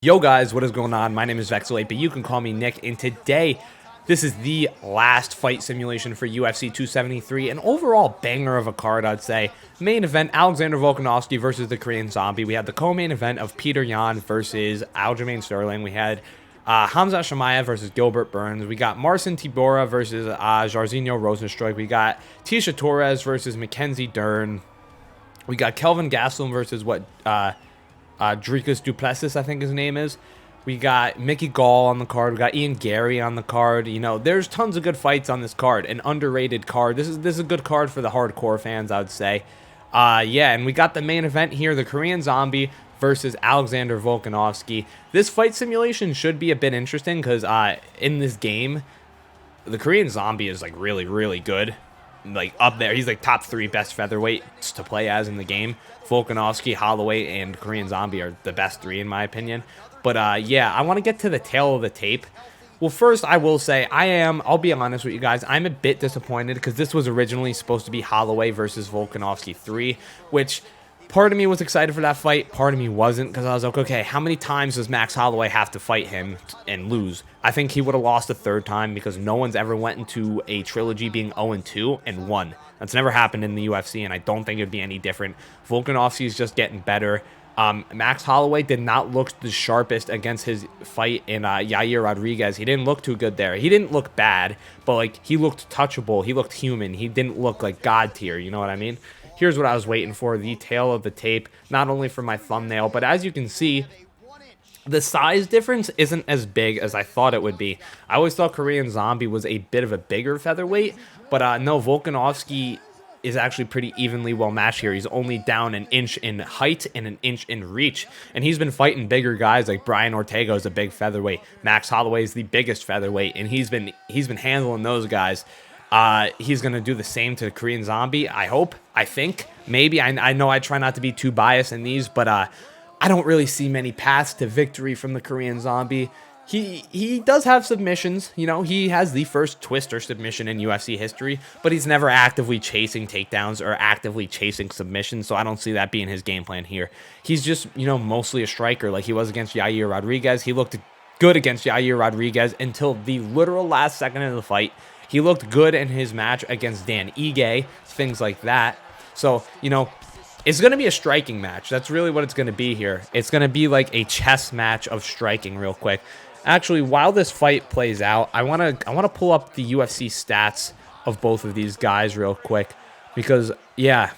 Yo guys, what is going on? My name is Vexelate, but you can call me Nick, and today this is the last fight simulation for UFC 273, an overall banger of a card, I'd say. Main event, Alexander Volkanovski versus the Korean Zombie. We had the co-main event of Peter Yan versus Aljamain Sterling. We had Hamza Chimaev versus Gilbert Burns. We got Marcin Tybura versus Jairzinho Rozenstruik. We got Tisha Torres versus Mackenzie Dern. We got Kelvin Gastelum versus Dricus Duplessis, I think his name is. We got Mickey Gall on the card. We got Ian Gary on the card. You know, there's tons of good fights on this card. An underrated card. This is a good card for the hardcore fans, I would say. Yeah, and we got the main event here, the Korean Zombie versus Alexander Volkanovski. This fight simulation should be a bit interesting because in this game, the Korean Zombie is like really, really good. Like up there, he's like top 3 best featherweights to play as in the game. Volkanovski, Holloway, and Korean Zombie are the best 3 in my opinion. But yeah, I want to get to the tail of the tape. Well, first I will say I'll be honest with you guys, I'm a bit disappointed because this was originally supposed to be Holloway versus Volkanovski 3, which part of me was excited for that fight, part of me wasn't, because I was like, okay, how many times does Max Holloway have to fight him and lose? I think he would have lost a 3rd time because no one's ever went into a trilogy being 0-2 and won. That's never happened in the UFC, and I don't think it would be any different. Volkanovski is just getting better. Max Holloway did not look the sharpest against his fight in Yair Rodriguez. He didn't look too good there. He didn't look bad, but like he looked touchable. He looked human. He didn't look like God tier. You know what I mean? Here's what I was waiting for, the tail of the tape, not only for my thumbnail, but as you can see, the size difference isn't as big as I thought it would be. I always thought Korean Zombie was a bit of a bigger featherweight, but no, Volkanovski is actually pretty evenly well matched here. He's only down an inch in height and an inch in reach, and he's been fighting bigger guys like Brian Ortega is a big featherweight. Max Holloway is the biggest featherweight, and he's been handling those guys. He's going to do the same to the Korean Zombie, I hope, I think, maybe. I know I try not to be too biased in these, but I don't really see many paths to victory from the Korean Zombie. He does have submissions, you know, he has the first twister submission in UFC history, but he's never actively chasing takedowns or actively chasing submissions, so I don't see that being his game plan here. He's just, you know, mostly a striker like he was against Yair Rodriguez. He looked good against Yair Rodriguez until the literal last second of the fight. He looked good in his match against Dan Ige, things like that. So, you know, it's going to be a striking match. That's really what it's going to be here. It's going to be like a chess match of striking real quick. Actually, while this fight plays out, I want to pull up the UFC stats of both of these guys real quick because yeah.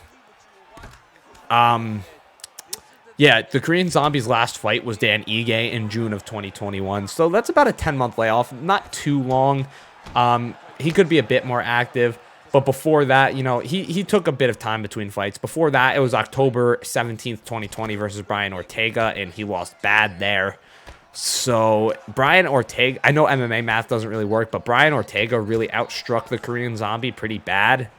Yeah, the Korean Zombie's last fight was Dan Ige in June of 2021. So that's about a 10-month layoff, not too long. He could be a bit more active, but before that, you know, he took a bit of time between fights. Before that, it was October 17th, 2020 versus Brian Ortega, and he lost bad there. So Brian Ortega, I know MMA math doesn't really work, but Brian Ortega really outstruck the Korean Zombie pretty bad.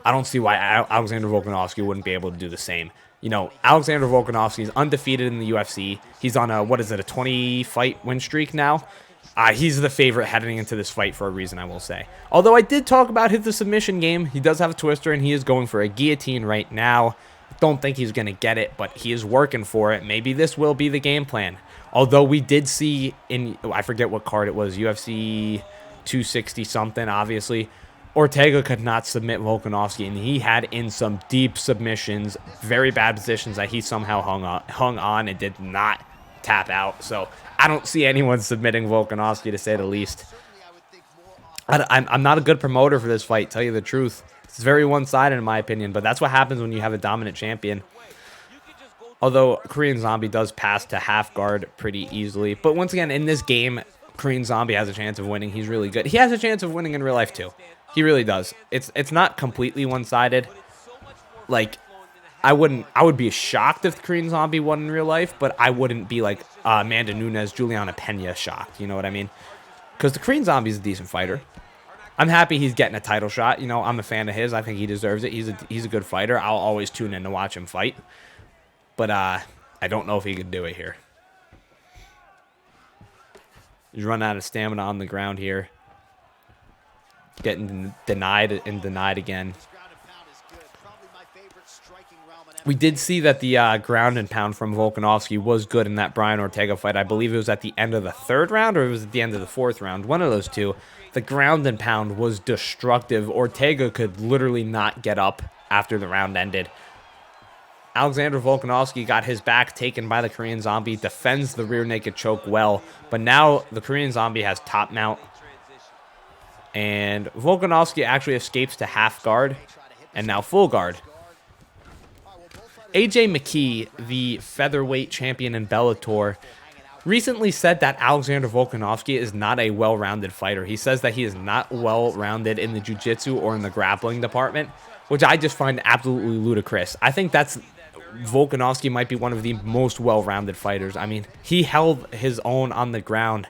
I don't see why Alexander Volkanovski wouldn't be able to do the same. You know, Alexander Volkanovski is undefeated in the UFC. He's on a 20-fight win streak now. He's the favorite heading into this fight for a reason, I will say. Although I did talk about the submission game. He does have a twister, and he is going for a guillotine right now. Don't think he's going to get it, but he is working for it. Maybe this will be the game plan. Although we did see in, I forget what card it was, UFC 260-something, obviously, Ortega could not submit Volkanovski, and he had in some deep submissions, very bad positions that he somehow hung on and did not tap out. So I don't see anyone submitting Volkanovski, to say the least. I'm not a good promoter for this fight, tell you the truth. It's very one-sided in my opinion, but that's what happens when you have a dominant champion. Although Korean Zombie does pass to half guard pretty easily. But once again, in this game, Korean Zombie has a chance of winning. He's really good. He has a chance of winning in real life too. He really does. It's not completely one-sided. Like, I would be shocked if the Korean Zombie won in real life, but I wouldn't be like Amanda Nunes, Juliana Pena shocked. You know what I mean? Because the Korean Zombie is a decent fighter. I'm happy he's getting a title shot. You know, I'm a fan of his. I think he deserves it. He's a good fighter. I'll always tune in to watch him fight. But I don't know if he could do it here. He's run out of stamina on the ground here. Getting denied and denied again. We did see that the ground and pound from Volkanovski was good in that Brian Ortega fight. I believe it was at the end of the 3rd round or it was at the end of the 4th round. One of those two. The ground and pound was destructive. Ortega could literally not get up after the round ended. Alexander Volkanovski got his back taken by the Korean Zombie, defends the rear naked choke well, but now the Korean Zombie has top mount. And Volkanovski actually escapes to half guard and now full guard. AJ McKee, the featherweight champion in Bellator, recently said that Alexander Volkanovski is not a well-rounded fighter. He says that he is not well-rounded in the jiu-jitsu or in the grappling department, which I just find absolutely ludicrous. I think Volkanovski might be one of the most well-rounded fighters. I mean, he held his own on the ground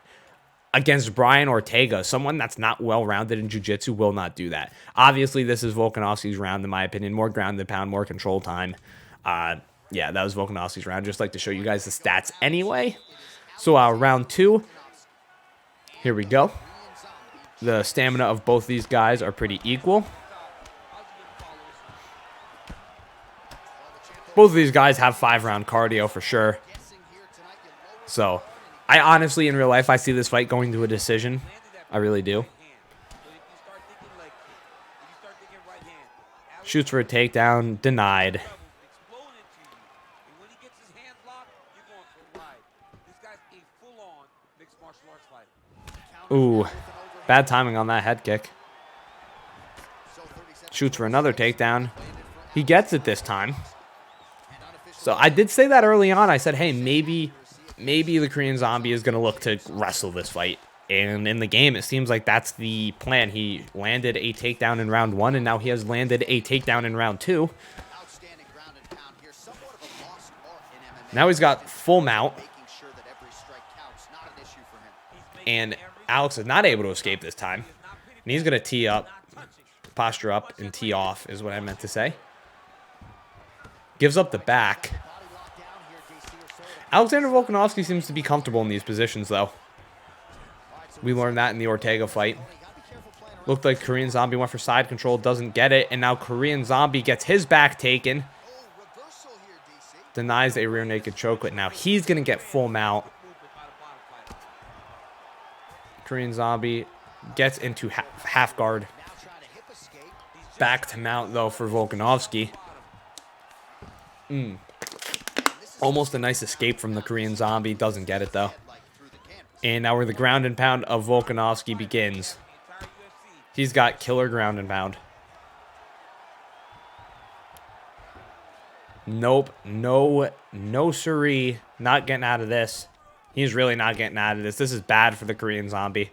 against Brian Ortega. Someone that's not well-rounded in jiu-jitsu will not do that. Obviously, this is Volkanovski's round, in my opinion. More ground and pound, more control time. Yeah, that was Volkanovski's round. Just like to show you guys the stats anyway. So round 2. Here we go. The stamina of both these guys are pretty equal. Both of these guys have 5-round cardio for sure. So, I honestly, in real life, I see this fight going to a decision. I really do. Shoots for a takedown, denied. Ooh, bad timing on that head kick. Shoots for another takedown. He gets it this time. So I did say that early on. I said, hey, maybe the Korean Zombie is going to look to wrestle this fight. And in the game, it seems like that's the plan. He landed a takedown in round 1, and now he has landed a takedown in round 2. Now he's got full mount. And Alex is not able to escape this time. And he's going to tee up, posture up, and tee off is what I meant to say. Gives up the back. Alexander Volkanovski seems to be comfortable in these positions, though. We learned that in the Ortega fight. Looked like Korean Zombie went for side control, doesn't get it, and now Korean Zombie gets his back taken. Denies a rear naked choke, but now he's going to get full mount. Korean Zombie gets into half guard. Back to mount, though, for Volkanovski. Almost a nice escape from the Korean Zombie. Doesn't get it, though. And now where the ground and pound of Volkanovski begins. He's got killer ground and pound. Nope. No siree. Not getting out of this. He's really not getting out of this. This is bad for the Korean Zombie.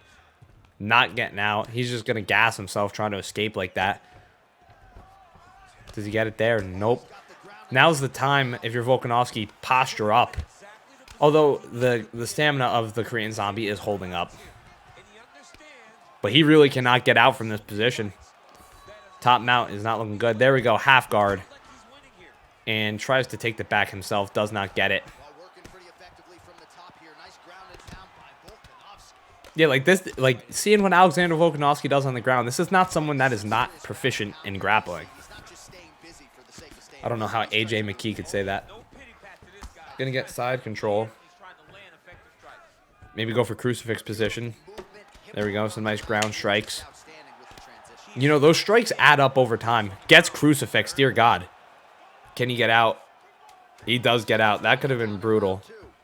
Not getting out. He's just going to gas himself trying to escape like that. Does he get it there? Nope. Now's the time, if you're Volkanovski, posture up. Although the stamina of the Korean Zombie is holding up. But he really cannot get out from this position. Top mount is not looking good. There we go, half guard. And tries to take the back himself, does not get it. Yeah, like this, like seeing what Alexander Volkanovski does on the ground, this is not someone that is not proficient in grappling. I don't know how AJ McKee could say that. Gonna get side control. Maybe go for crucifix position. There we go, some nice ground strikes. You know, those strikes add up over time. Gets crucifix, dear God. Can he get out? He does get out. That could have been brutal.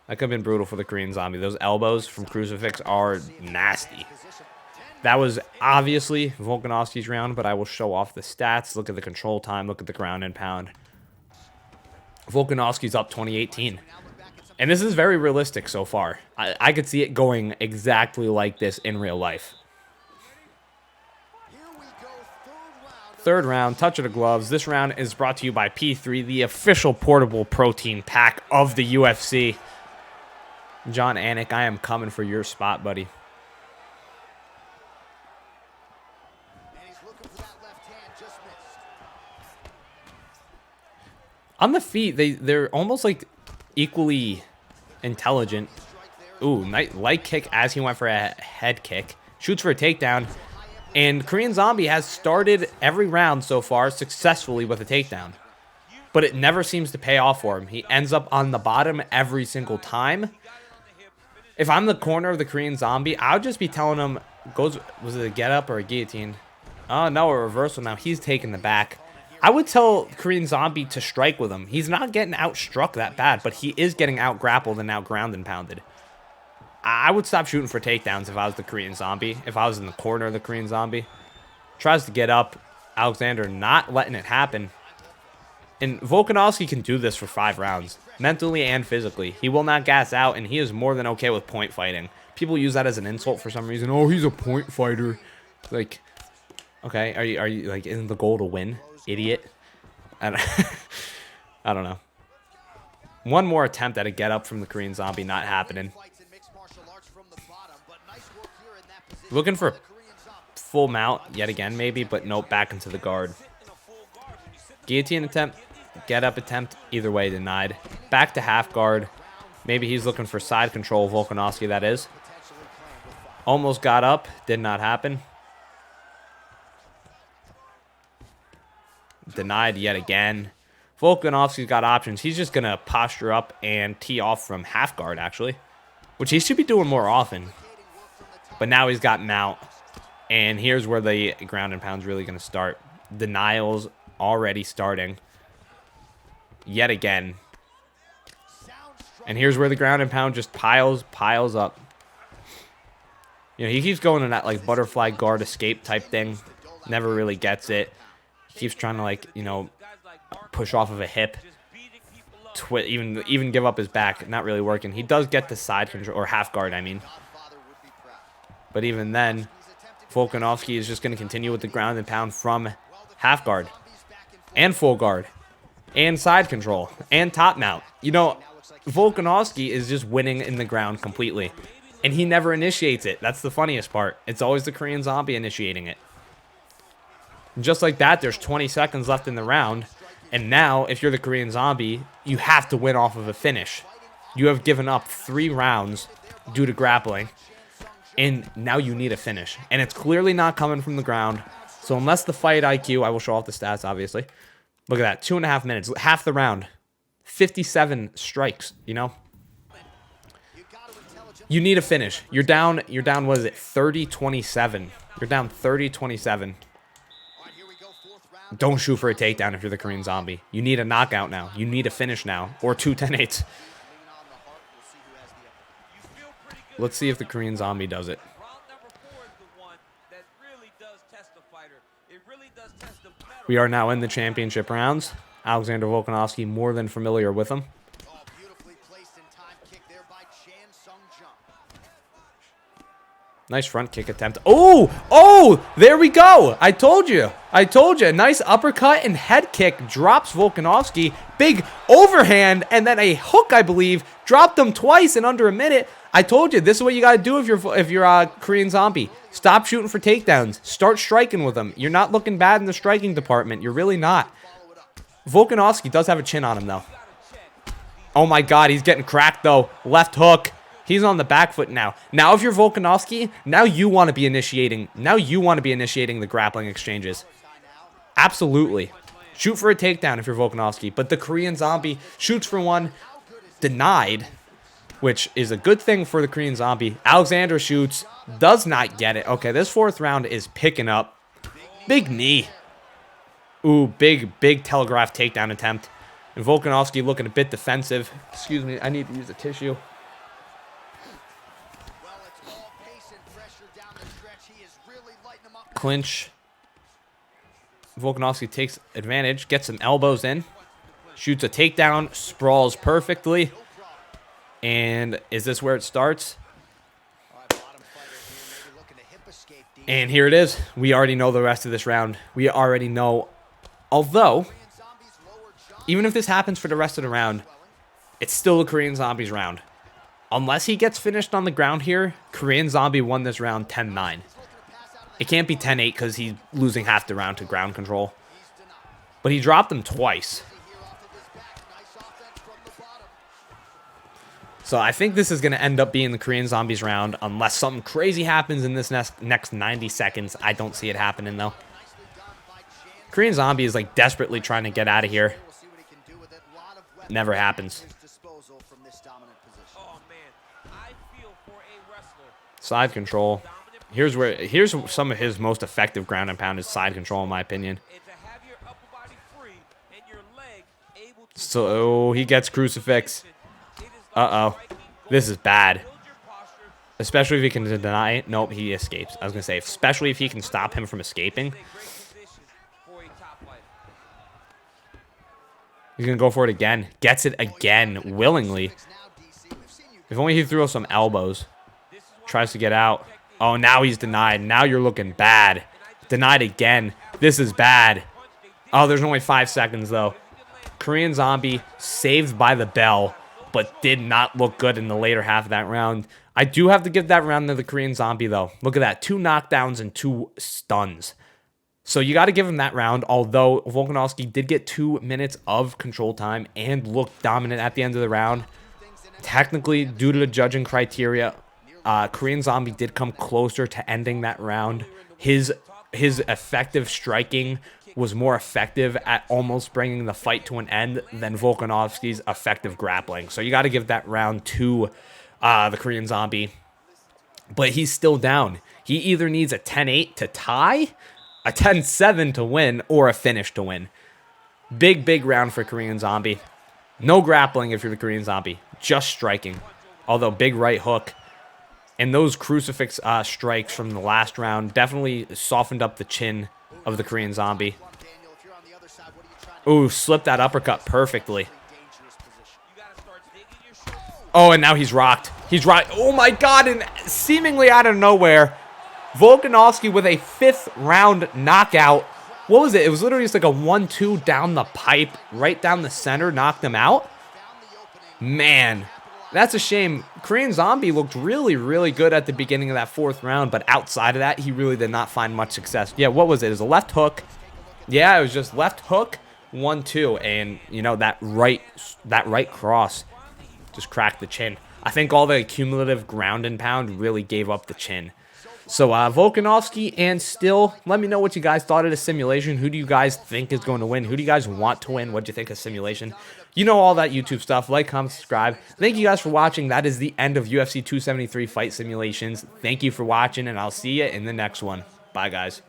That could have been brutal for the Korean Zombie. Those elbows from crucifix are nasty. That was obviously Volkanovski's round, but I will show off the stats. Look at the control time. Look at the ground and pound. Volkanovski's up 2018. And this is very realistic so far. I could see it going exactly like this in real life. Third round, touch of the gloves. This round is brought to you by P3, the official portable protein pack of the UFC. John Anik, I am coming for your spot, buddy. On the feet, they're almost like equally intelligent. Ooh, light kick as he went for a head kick. Shoots for a takedown. And Korean Zombie has started every round so far successfully with a takedown. but it never seems to pay off for him. He ends up on the bottom every single time. If I'm the corner of the Korean Zombie, I would just be telling him, was it a get up or a guillotine? Oh, no, a reversal now. He's taking the back. I would tell Korean Zombie to strike with him. He's not getting outstruck that bad, but he is getting out grappled and out ground and pounded. I would stop shooting for takedowns if I was the Korean Zombie. If I was in the corner of the Korean Zombie. Tries to get up. Alexander not letting it happen. And Volkanovski can do this for 5 rounds. Mentally and physically. He will not gas out, and he is more than okay with point fighting. People use that as an insult for some reason. Oh, he's a point fighter. Like, okay, are you like, isn't the goal to win, idiot? I don't know. One more attempt at a get up from the Korean Zombie, not happening. Looking for full mount yet again, maybe, but nope, back into the guard. Guillotine attempt, get up attempt, either way denied. Back to half guard. Maybe he's looking for side control, Volkanovski, that is. Almost got up, did not happen. Denied yet again. Volkanovski's got options. He's just going to posture up and tee off from half guard, actually, which he should be doing more often. But now he's got mount, and here's where the ground and pound's really going to start. Denials already starting. Yet again. And here's where the ground and pound just piles up. You know, he keeps going in that, like, butterfly guard escape type thing. Never really gets it. He keeps trying to, like, you know, push off of a hip. Even give up his back. Not really working. He does get the side control, or half guard, I mean. But even then, Volkanovski is just going to continue with the ground and pound from half guard. And full guard. And side control. And top mount. You know, Volkanovski is just winning in the ground completely. And he never initiates it. That's the funniest part. It's always the Korean Zombie initiating it. And just like that, there's 20 seconds left in the round. And now, if you're the Korean Zombie, you have to win off of a finish. You have given up 3 rounds due to grappling. And now you need a finish. And it's clearly not coming from the ground. So unless the fight IQ, I will show off the stats, obviously. Look at that, 2.5 minutes, half the round. 57 strikes, you know? You need a finish. You're down, what is it, 30-27. You're down 30-27. Don't shoot for a takedown if you're the Korean Zombie. You need a knockout now. You need a finish now. Or 2 10-8s. Let's see if the Korean Zombie does it. We are now in the championship rounds. Alexander Volkanovski more than familiar with him. Nice front kick attempt. Oh, there we go. I told you. Nice uppercut and head kick drops Volkanovski. Big overhand and then a hook, I believe. Dropped him twice in under a minute. I told you, this is what you got to do if you're a Korean Zombie. Stop shooting for takedowns. Start striking with them. You're not looking bad in the striking department. You're really not. Volkanovski does have a chin on him, though. Oh, my God. He's getting cracked, though. Left hook. He's on the back foot now. Now, if you're Volkanovski, now you want to be initiating. Now you want to be initiating the grappling exchanges. Absolutely. Shoot for a takedown if you're Volkanovski. But the Korean Zombie shoots for one. Denied. Which is a good thing for the Korean Zombie. Alexander shoots. Does not get it. Okay, this 4th round is picking up. Big knee. Ooh, big telegraph takedown attempt. And Volkanovski looking a bit defensive. Excuse me, I need to use a tissue. Clinch. Volkanovski takes advantage. Gets some elbows in. Shoots a takedown. Sprawls perfectly. And is this where it starts? And here it is. We already know the rest of this round. We already know. Although, even if this happens for the rest of the round, it's still the Korean Zombie's round. Unless he gets finished on the ground here, Korean Zombie won this round 10-9. It can't be 10-8 because he's losing half the round to ground control. But he dropped him twice. So I think this is going to end up being the Korean Zombies round unless something crazy happens in this next 90 seconds. I don't see it happening, though. Korean Zombie is, like, desperately trying to get out of here. Never happens. Side control. Here's some of his most effective ground and pound is side control, in my opinion. So he gets crucifix. Uh-oh. This is bad. Especially if he can deny it. Nope, he escapes. I was going to say, especially if he can stop him from escaping. He's going to go for it again. Gets it again, willingly. If only he threw some elbows. Tries to get out. Oh, now he's denied. Now you're looking bad. Denied again. This is bad. Oh, there's only 5 seconds, though. Korean Zombie saved by the bell, but did not look good in the later half of that round. I do have to give that round to the Korean Zombie, though. Look at that. 2 knockdowns and 2 stuns. So you got to give him that round, although Volkanovski did get 2 minutes of control time and looked dominant at the end of the round. Technically, due to the judging criteria, Korean Zombie did come closer to ending that round. His effective striking was more effective at almost bringing the fight to an end than Volkanovski's effective grappling. So you got to give that round to the Korean Zombie. But he's still down. He either needs a 10-8 to tie, a 10-7 to win, or a finish to win. Big round for Korean Zombie. No grappling if you're the Korean Zombie. Just striking. Although big right hook. And those crucifix strikes from the last round definitely softened up the chin of the Korean Zombie. Ooh, slipped that uppercut perfectly. Oh, and now he's rocked. He's rocked. Oh my god, and seemingly out of nowhere, Volkanovski with a 5th round knockout. What was it? It was literally just like a 1-2 down the pipe, right down the center, knocked him out. Man, that's a shame. Korean Zombie looked really good at the beginning of that 4th round, but outside of that, he really did not find much success. Yeah, what was it? It was a left hook. Yeah, it was just left hook, 1-2, and you know that right cross just cracked the chin. I think all the cumulative ground and pound really gave up the chin. So Volkanovski, and still, let me know what you guys thought of the simulation. Who do you guys think is going to win? Who do you guys want to win? What do you think of simulation? You know all that YouTube stuff. Like, comment, subscribe. Thank you guys for watching. That is the end of UFC 273 fight simulations. Thank you for watching, and I'll see you in the next one. Bye, guys.